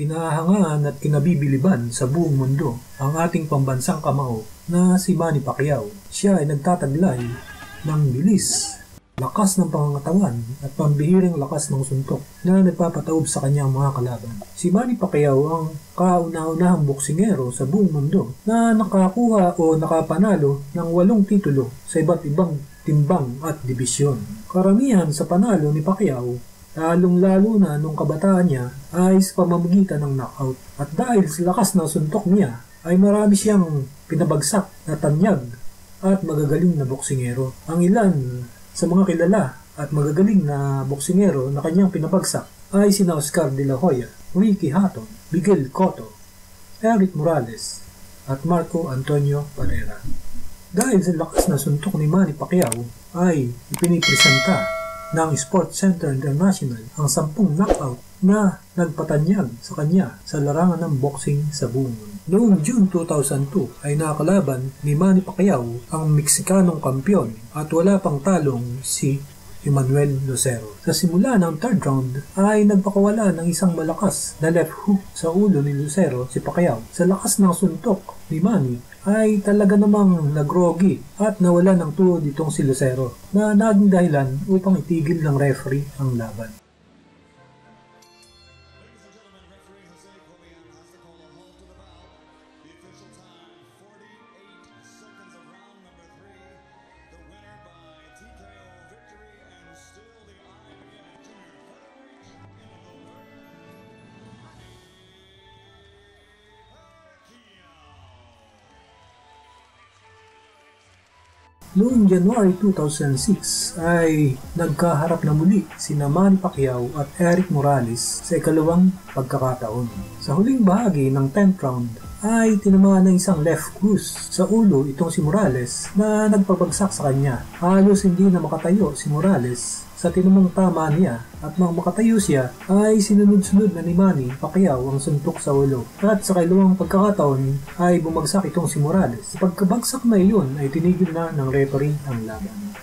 Kinahangaan at kinabibiliban sa buong mundo ang ating pambansang kamao na si Manny Pacquiao. Siya ay nagtataglay ng bilis, lakas ng pangangatawan at pambihiring lakas ng suntok na nagpapataob sa kanyang mga kalaban. Si Manny Pacquiao ang kauna-unahang boksingero sa buong mundo na nakakuha o nakapanalo ng 8 titulo sa iba't ibang timbang at dibisyon. Karamihan sa panalo ni Pacquiao, lalong-lalo na nung kabataan niya, ay sa pamamagitan ng knockout. At dahil sa lakas ng suntok niya, ay marami siyang pinabagsak na tanyag at magagaling na boksingero. Ang ilan sa mga kilala at magagaling na boksingero na kanyang pinabagsak ay sina Oscar De La Hoya, Ricky Hatton, Miguel Cotto, Erik Morales at Marco Antonio Barrera. Dahil sa lakas na suntok ni Manny Pacquiao ay ipinipresenta ng Sports Center International ang 10 knockout na nagpatanyag sa kanya sa larangan ng boxing sa buong mundo. Noong June 2002 ay nakalaban ni Manny Pacquiao ang Meksikanong kampiyon at wala pang talong si Emmanuel Lucero. Sa simula ng 3rd round ay nagpakawala ng isang malakas na left hook sa ulo ni Lucero si Pacquiao. Sa lakas ng suntok ni Manny ay talaga namang nagrogi at nawala ng tuhod itong si Lucero na naging dahilan upang itigil ng referee ang laban. Noong January 2006 ay nagkaharap na muli sina Manny Pacquiao at Erik Morales sa ikalawang pagkakataon. Sa huling bahagi ng 10th round ay tinamaan ng isang left cross sa ulo itong si Morales na nagpabagsak sa kanya. Halos hindi na makatayo si Morales sa tinamang tama niya at nang makatayo siya ay sinunod-sunod na ni Manny Pacquiao ang suntok sa ulo. At sa kailawang pagkakataon ay bumagsak itong si Morales. Sa pagkabagsak na iyon ay tinigil na ng referee ang laban.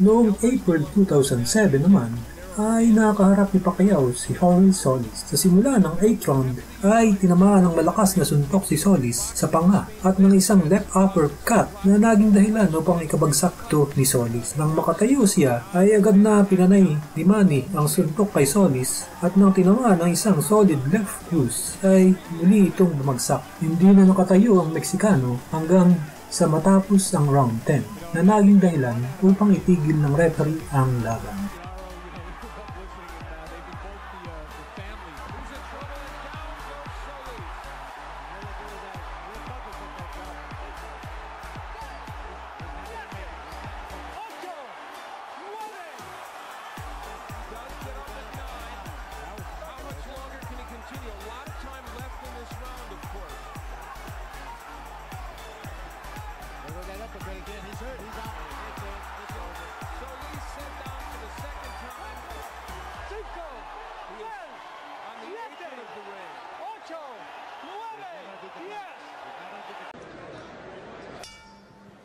Noong April 2007 naman ay nakaharap ni Pacquiao si Jorge Solis. Sa simula ng 8th round ay tinamaan ng malakas na suntok si Solis sa panga at ng isang left uppercut na naging dahilan upang ikabagsak ito ni Solis. Nang makatayo siya ay agad na pinanay ni Manny ang suntok kay Solis at nang tinamaan ng isang solid left cross ay muli itong bumagsak. Hindi na nakatayo ang Meksikano hanggang sa matapos ang round 10 na naging dahilan upang itigil ng referee ang laban.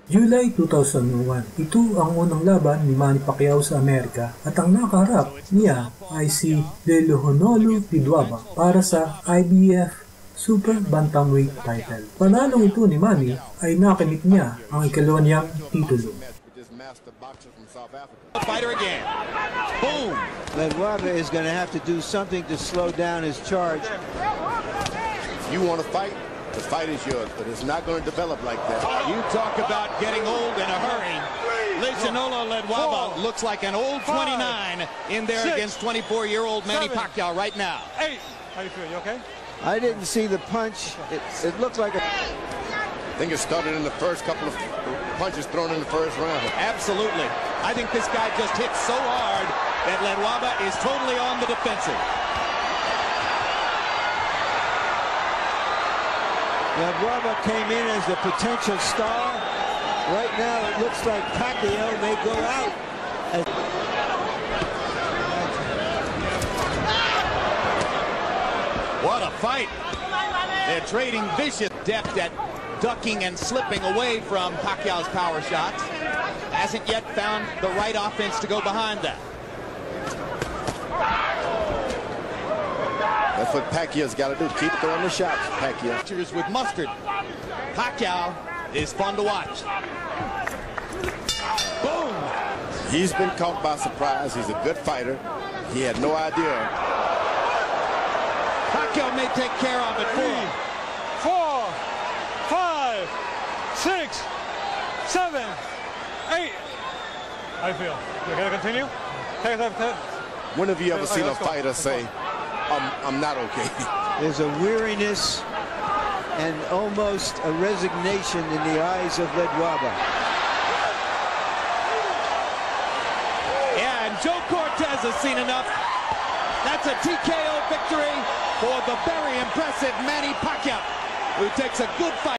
July 2001, ito ang unang laban ni Manny Pacquiao sa Amerika at ang nakaharap niya ay si Lelohonolo Piduaba para sa IBF Super Bantamweight title. Panalong ito ni Manny ay nakamit niya ang ikalawa niyang titulo. master boxer from South Africa. Fighter again. Boom. Ledwaba is going to have to do something to slow down his charge. If you want to fight, the fight is yours, but it's not going to develop like that. You talk about getting old in a hurry. Lejanolo Ledwaba looks like an old 29 in there against 24-year-old Manny Pacquiao right now. 8. How you feel? You okay? I didn't see the punch. It looked like a... I think it started in the first couple of punches thrown in the first round. Absolutely. I think this guy just hit so hard that Ledwaba is totally on the defensive. Ledwaba came in as the potential star. Right now it looks like Pacquiao may go out. What a fight. They're trading vicious depth at ducking and slipping away from Pacquiao's power shots. Hasn't yet found the right offense to go behind that. That's what Pacquiao's got to do. Keep throwing the shots, Pacquiao. With mustard. Pacquiao is fun to watch. Boom! He's been caught by surprise. He's a good fighter. He had no idea. Pacquiao may take care of it. 3, 4, 5, 6, 7, 8. How you feel? You gonna continue? When have you ever seen a fighter say, I'm not okay? There's a weariness and almost a resignation in the eyes of Ledwaba. Yeah, and Joe Cortez has seen enough. That's a TKO victory for the very impressive Manny Pacquiao, who takes a good fight.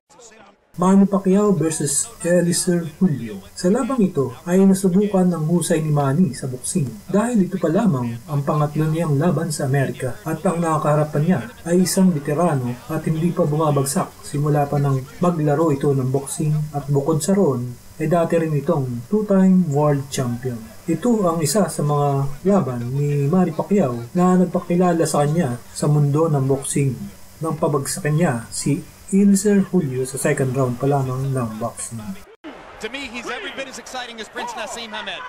Manny Pacquiao versus Eliezer Julio. Sa labang ito ay nasubukan ng husay ni Manny sa boxing dahil ito pa lamang ang pangatlo niyang laban sa Amerika at ang nakakaharapan niya ay isang veterano at hindi pa bumabagsak simula pa nang maglaro ito ng boxing at bukod sa roon ay dati rin itong two-time world champion. Ito ang isa sa mga laban ni Manny Pacquiao na nagpakilala sa kanya sa mundo ng boxing nang pabagsakan niya si Eliezer Julio sa second round pa lamang ng boxing. To me, he's every bit as exciting as Prince Naseem Hamed.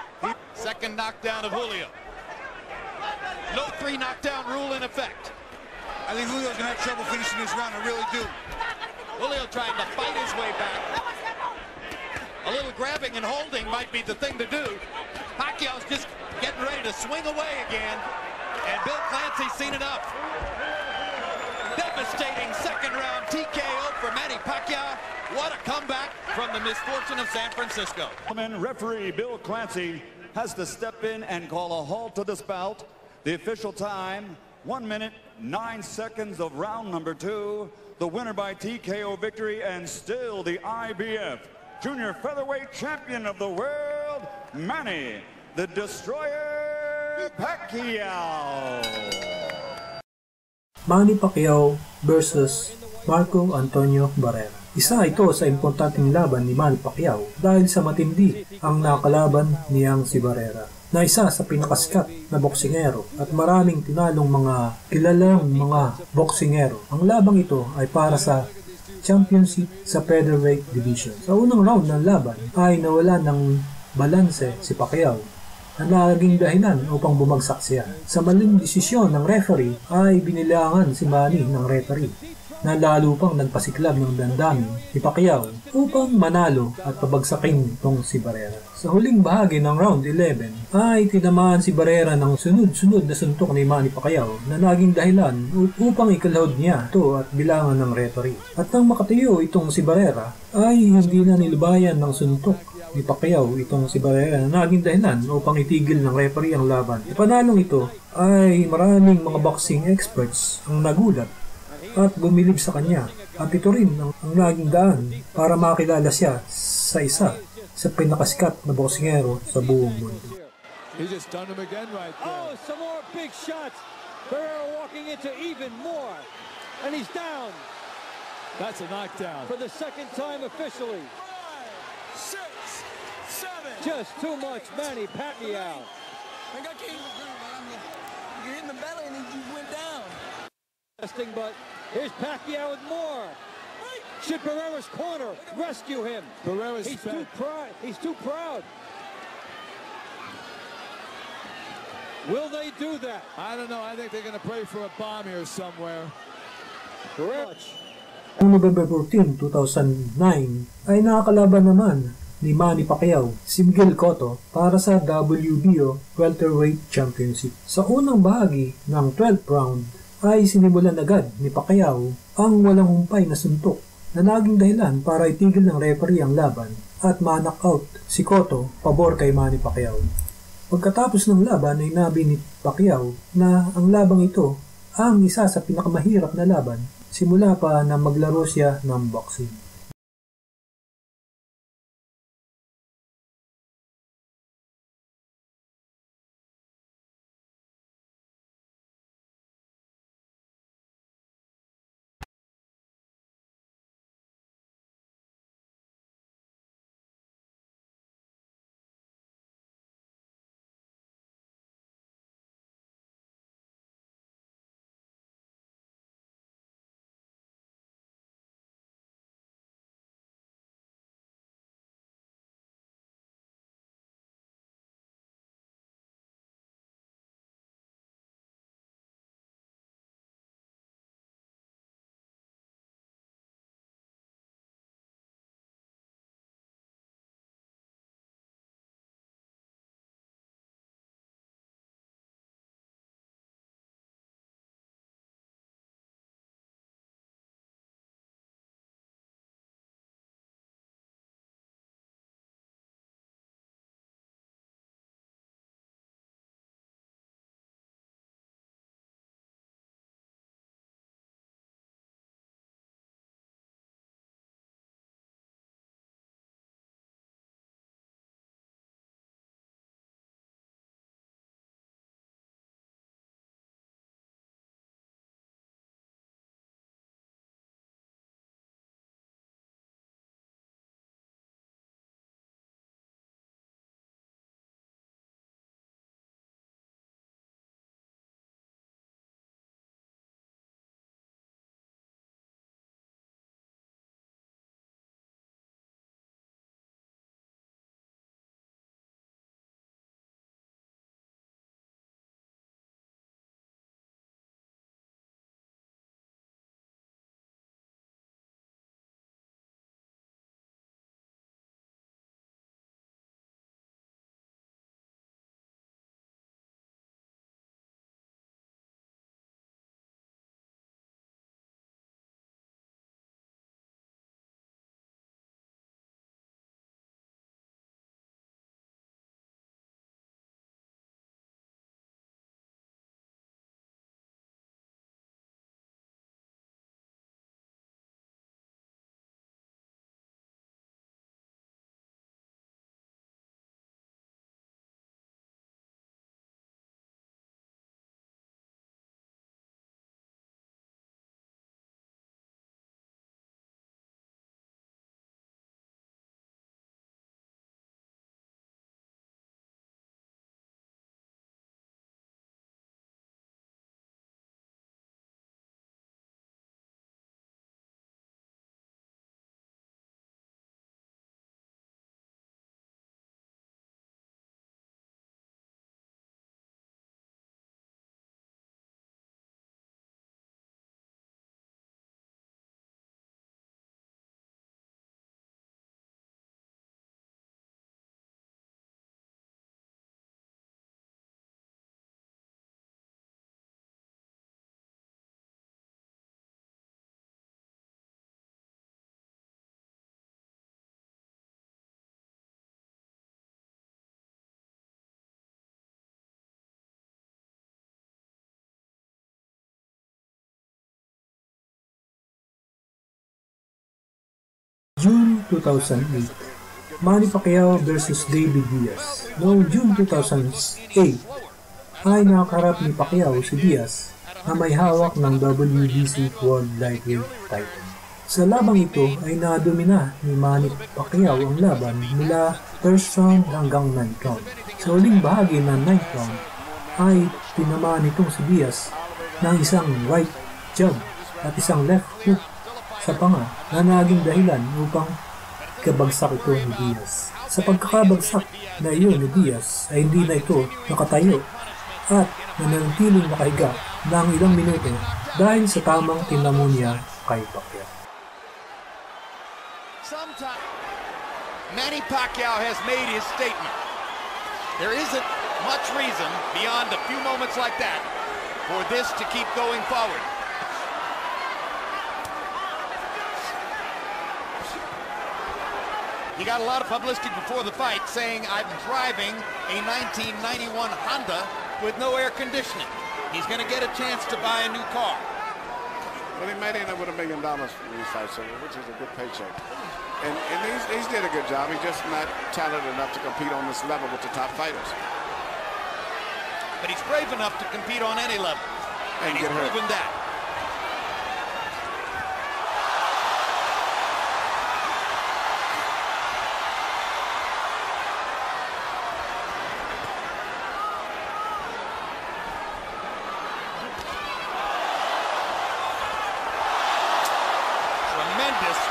Second knockdown of Julio. No 3 knockdown rule in effect. I think Julio's gonna have trouble finishing this round. I really do. Julio trying to fight his way back. A little grabbing and holding might be the thing to do. Pacquiao's just getting ready to swing away again. And Bill Clancy's seen enough. Devastating second round TKO for Manny Pacquiao. What a comeback from the misfortune of San Francisco. Referee Bill Clancy has to step in and call a halt to this bout. The official time, 1 minute, 9 seconds of round number 2. The winner by TKO victory and still the IBF Junior Featherweight Champion of the world, Manny the Destroyer Pacquiao. Manny Pacquiao versus Marco Antonio Barrera. Isa ito sa importanteng laban ni Manny Pacquiao dahil sa matindi ang nakalaban niyang si Barrera, na isa sa pinakasikat na boksingero at maraming tinalong mga kilalang mga boksingero. Ang labang ito ay para sa championship sa featherweight division. Sa unang round ng laban ay nawala ng balanse si Pacquiao na naging dahilan upang bumagsak siya. Sa maling desisyon ng referee ay binilangan si Manny ng referee na lalo pang nagpasiklab ng damdamin si Pacquiao upang manalo at pabagsakin itong si Barrera. Sa huling bahagi ng round 11 ay tinamaan si Barrera ng sunod-sunod na suntok ni Manny Pacquiao na naging dahilan upang ikalahod niya ito at bilangan ng referee. At nang makatayo itong si Barrera ay hindi na nilubayan ng suntok ni Pacquiao itong si Barrera na naging dahilan upang itigil ng referee ang laban. Ipanalong ito ay maraming mga boxing experts ang nagulat at bumilib sa kanya, at ito rin ang naging daan para makilala siya sa isa sa pinakasikat na boksingero sa buong mundo. He just done him again right there. Oh, some more big shots. Barrera walking into even more, and he's down. That's a knockdown for the second time officially. 5, 6, 7. Just too much, Manny Pacquiao. I got King. You hit in the belly and he just went down. But here's Pacquiao with more. Should Barrera's corner rescue him? He's too proud. Will they do that? I don't know. I think they're going to pray for a bomb here somewhere. Noong November 14, 2009 ay nakakalaban naman ni Manny Pacquiao si Miguel Cotto para sa WBO Welterweight Championship. Sa unang bahagi ng 12th round ay sinimulan agad ni Pacquiao ang walang humpay na suntok na naging dahilan para itigil ng referee ang laban at ma-knockout si Cotto pabor kay Manny Pacquiao. Pagkatapos ng laban ay nabi ni Pacquiao na ang labang ito ang isa sa pinakamahirap na laban simula pa na maglaro siya ng boxing. June 2008, Manny Pacquiao vs. David Diaz. Noong June 2008 ay nakaharap ni Pacquiao si Diaz na may hawak ng WBC World Lightweight title. Sa labang ito ay nadomina ni Manny Pacquiao ang laban mula first round hanggang 9th round. Sa uling bahagi ng 9th round ay tinamaan nitong si Diaz ng isang right jab at isang left hook sa panga na naging dahilan upang ikabagsak ito ni Diaz. Sa pagkakabagsak na iyon ni Diaz ay hindi na ito nakatayo at nananatiling nakahiga ng ilang minuto dahil sa tamang tinamo niya kay Pacquiao. Manny Pacquiao has made his statement. There isn't much reason beyond a few moments like that for this to keep going forward. He got a lot of publicity before the fight saying, I'm driving a 1991 Honda with no air conditioning. He's going to get a chance to buy a new car. Well, he might end up with $1 million from these fights, which is a good paycheck. And he's did a good job. He's just not talented enough to compete on this level with the top fighters. But he's brave enough to compete on any level. And he's proven that.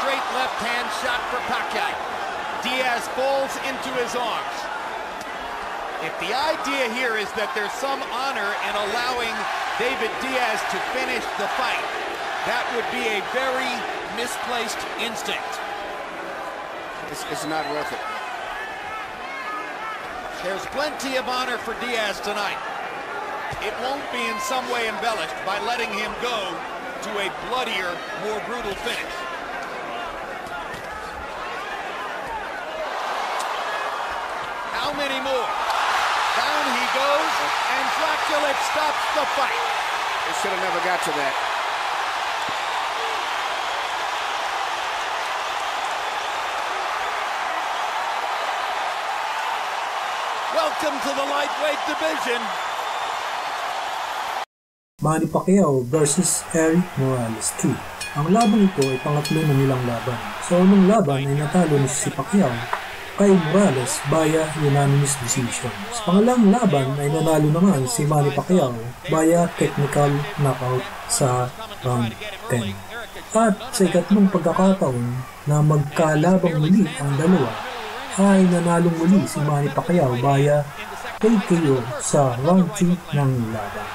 Straight left-hand shot for Pacquiao. Diaz falls into his arms. If the idea here is that there's some honor in allowing David Diaz to finish the fight, that would be a very misplaced instinct. It's not worth it. There's plenty of honor for Diaz tonight. It won't be in some way embellished by letting him go to a bloodier, more brutal finish. How many more? Down he goes, and Dracula stops the fight. They should have never got to that. Welcome to the lightweight division. Manny Pacquiao versus Erik Morales 2. Ang laban ito ay pangatlo na nilang laban. Sa unang laban ay natalo ni si Pacquiao kay Morales via unanimous decision. Sa pangalang laban ay nanalo naman si Manny Pacquiao via technical knockout sa round 10. At sa ikatlong pagkakataon na magkalabang muli ang dalawa ay nanalong muli si Manny Pacquiao via TKO sa round 2 ng laban.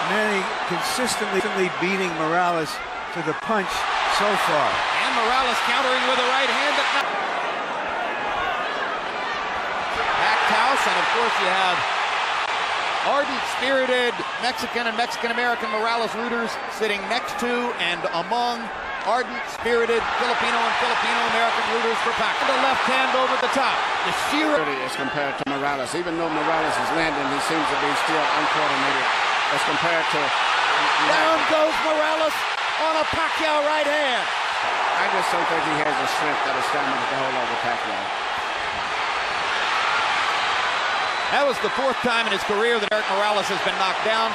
Manny consistently beating Morales to the punch so far. And Morales countering with a right hand. Packed house, and of course you have ardent, spirited Mexican and Mexican-American Morales rooters sitting next to and among ardent, spirited Filipino and Filipino-American rooters for Pacquiao. The left hand over the top. The sheer As compared to Morales, even though Morales is landing, he seems to be still uncoordinated as compared to. Down goes Morales on a Pacquiao right hand. I just don't think he has the strength or the stamina to hold over Pacquiao. That was the fourth time in his career that Erik Morales has been knocked down.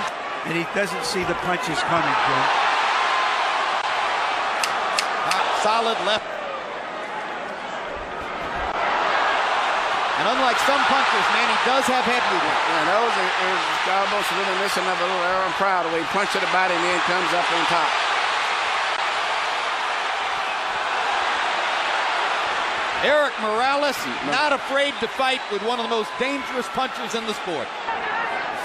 And he doesn't see the punches coming, Jim. Solid left. And unlike some punchers, Manny does have head movement. Yeah, those is almost reminiscent of a little Aaron Pryor, where he punches the body and then comes up on top. Erik Morales, not afraid to fight with one of the most dangerous punchers in the sport.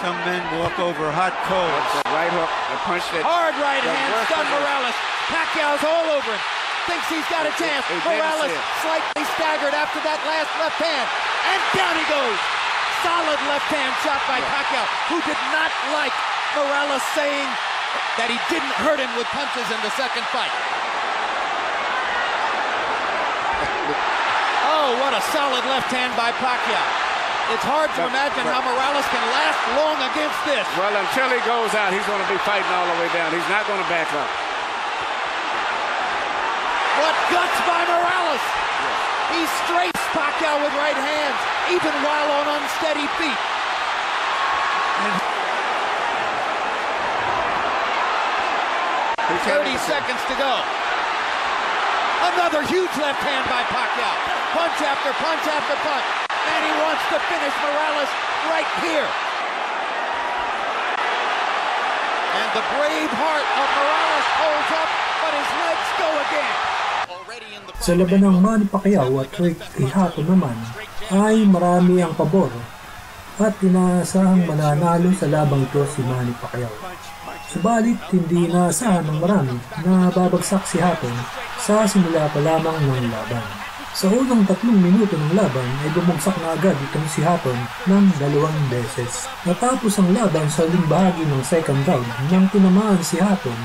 Some men walk over hot coals. The right hook, the punch that... Hard right hand, stun Morales. Pacquiao's all over him. Thinks he's got a chance. Morales slightly staggered after that last left hand. And down he goes. Solid left hand shot by Pacquiao, who did not like Morales saying that he didn't hurt him with punches in the second fight. Oh, what a solid left hand by Pacquiao. It's hard to imagine how Morales can last long against this. Well, until he goes out, he's going to be fighting all the way down. He's not going to back up. What guts by Morales! He strafes Pacquiao with right hands, even while on unsteady feet. 30 seconds to go. Another huge left hand by Pacquiao. Punch after punch after punch. And he wants to finish Morales right here. And the brave heart of Morales holds up, but his legs go again. Sa laban ng Manny Pacquiao at Rick Quijano naman ay marami ang pabor at inaasahang mananalo sa labang ito si Manny Pacquiao. Subalit hindi inaasahan ng marami na babagsak si Hatton sa simula pa lamang ng laban. Sa unang 3 minuto ng laban ay bumagsak na agad itong si Hatton ng 2 beses. Natapos ang laban sa huling bahagi ng second round nang tinamaan si Hatton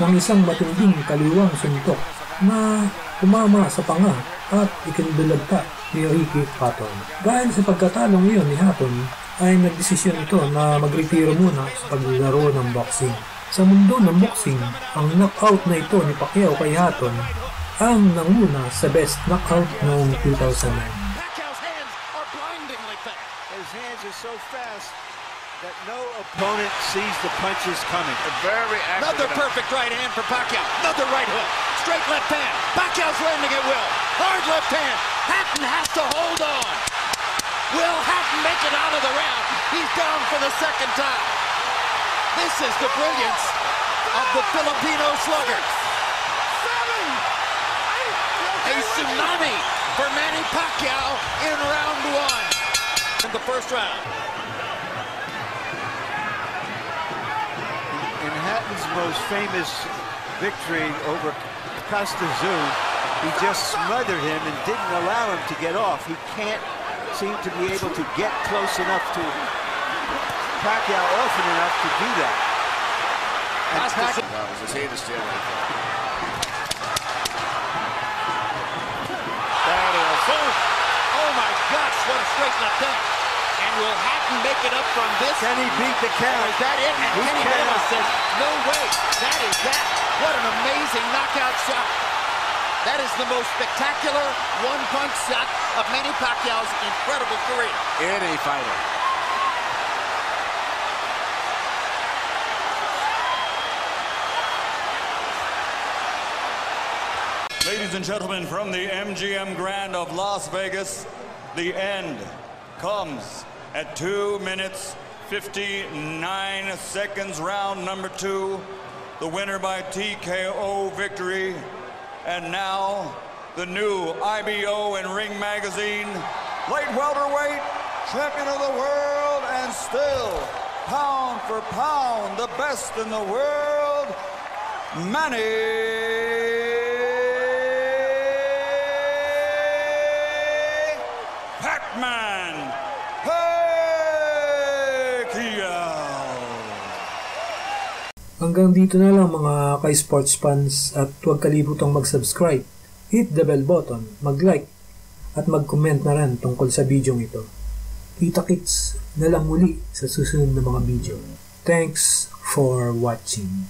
ng isang matinding kaliwang suntok na tumama sa panga at ikinulagta ni Ricky Hatton. Dahil sa pagkatalong iyon ni Hatton ay nagdesisyon ito na magretiro muna sa paglaro ng boxing. Sa mundo ng boxing, ang knockout na ito ni Pacquiao kay Hatton ang nanguna sa best knockout noong 2009. Pacquiao's hands are blindingly fast. His hands are so fast that no opponent sees the punches coming. Very Another perfect right hand for Pacquiao. Another right hook. Straight left hand. Pacquiao's landing at will. Hard left hand. Hatton has to hold on. Will Hatton make it out of the round? He's down for the second time. This is the brilliance of the Filipino slugger. A tsunami for Manny Pacquiao in round 1. In the first round. In Hatton's most famous victory over Costa Zoo, he just smothered him and didn't allow him to get off. He can't seem to be able to get close enough to Pacquiao often enough to do that. And Pacquiao was his head to stay away from. Oh my gosh, what a straight left hand. And will Hatton make it up from this? Can he beat the count? Is that it? And He Kenny cannot. Bayless says, no way. That is that. What an amazing knockout shot. That is the most spectacular one-punch shot of Manny Pacquiao's incredible career. Any fighter. Ladies and gentlemen, from the MGM Grand of Las Vegas, the end comes at 2 minutes 59 seconds, round number 2. The winner by TKO victory. And now, the new IBO and Ring Magazine light welterweight champion of the world, and still, pound for pound, the best in the world, Manny Pac-Man Pacquiao. Hanggang dito na lang mga ka-sports fans, at huwag kalimutang mag-subscribe, hit the bell button, mag-like at mag-comment na rin tungkol sa video ito. Kita-kits na lang muli sa susunod na mga video. Thanks for watching.